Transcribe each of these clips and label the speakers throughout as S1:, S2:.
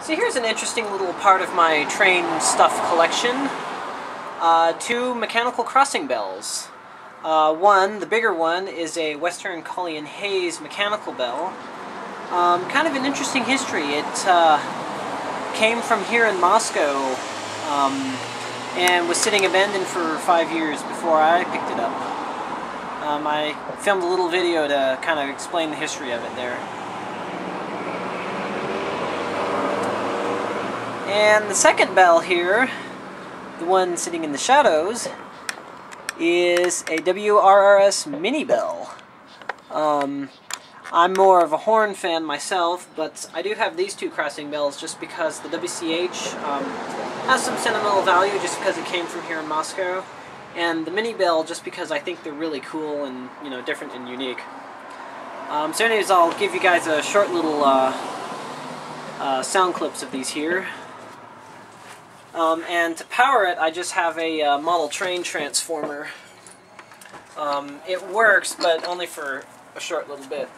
S1: So here's an interesting little part of my train stuff collection. Two mechanical crossing bells. One, the bigger one, is a Western Cullinan Hayes mechanical bell. Kind of an interesting history. It came from here in Moscow and was sitting abandoned for 5 years before I picked it up. I filmed a little video to kind of explain the history of it there. And the second bell here, the one sitting in the shadows, is a WRRS mini bell. I'm more of a horn fan myself, but I do have these two crossing bells just because the WCH has some sentimental value just because it came from here in Moscow, and the mini bell just because I think they're really cool and, you know, different and unique. So anyways, I'll give you guys a short little sound clips of these here. And to power it, I just have a model train transformer. It works, but only for a short little bit.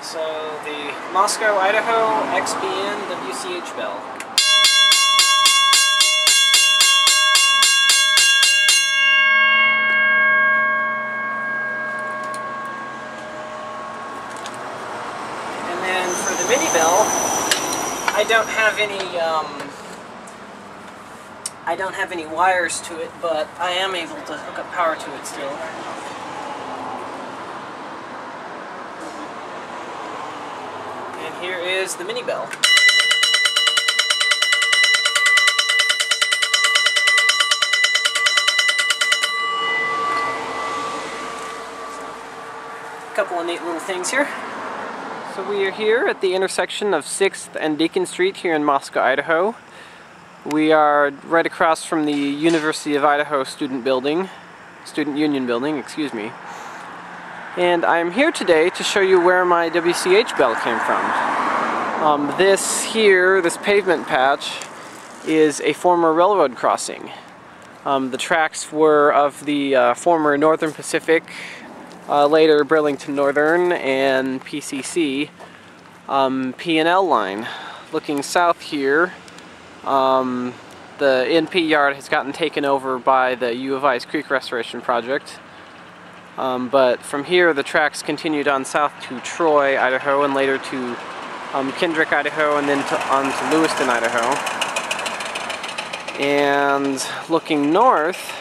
S1: So the Moscow, Idaho XBN WCH bell. For the mini bell, I don't have any wires to it, but I am able to hook up power to it still. And here is the mini bell. A couple of neat little things here. So we are here at the intersection of 6th and Deacon Street here in Moscow, Idaho. We are right across from the University of Idaho Student Union Building, excuse me. And I'm here today to show you where my WCH bell came from. This pavement patch is a former railroad crossing. The tracks were of the former Northern Pacific, later Burlington Northern and PCC P&L line. Looking south here, the NP yard has gotten taken over by the U of I's Creek Restoration Project. But from here the tracks continued on south to Troy, Idaho, and later to Kendrick, Idaho, and then on to Lewiston, Idaho. And looking north,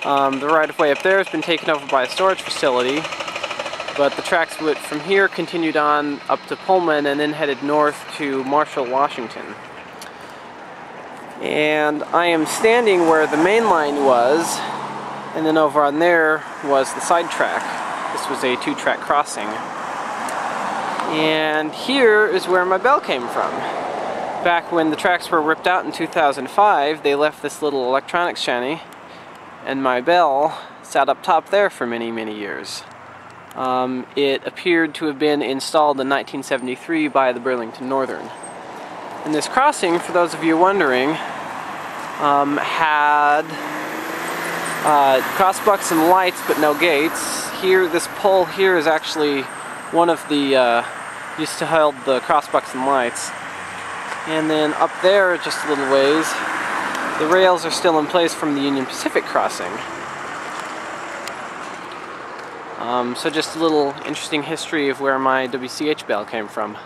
S1: the right-of-way up there has been taken over by a storage facility, but the tracks from here continued on up to Pullman and then headed north to Marshall, Washington. And I am standing where the main line was, and then over on there was the side track. This was a 2-track crossing. And here is where my bell came from. Back when the tracks were ripped out in 2005, they left this little electronics shanty, and my bell sat up top there for many, many years. It appeared to have been installed in 1973 by the Burlington Northern. And this crossing, for those of you wondering, had crossbucks and lights but no gates. Here, this pole here is actually one of the, used to hold the crossbucks and lights. And then up there, just a little ways, the rails are still in place from the Union Pacific crossing. So just a little interesting history of where my WCH bell came from.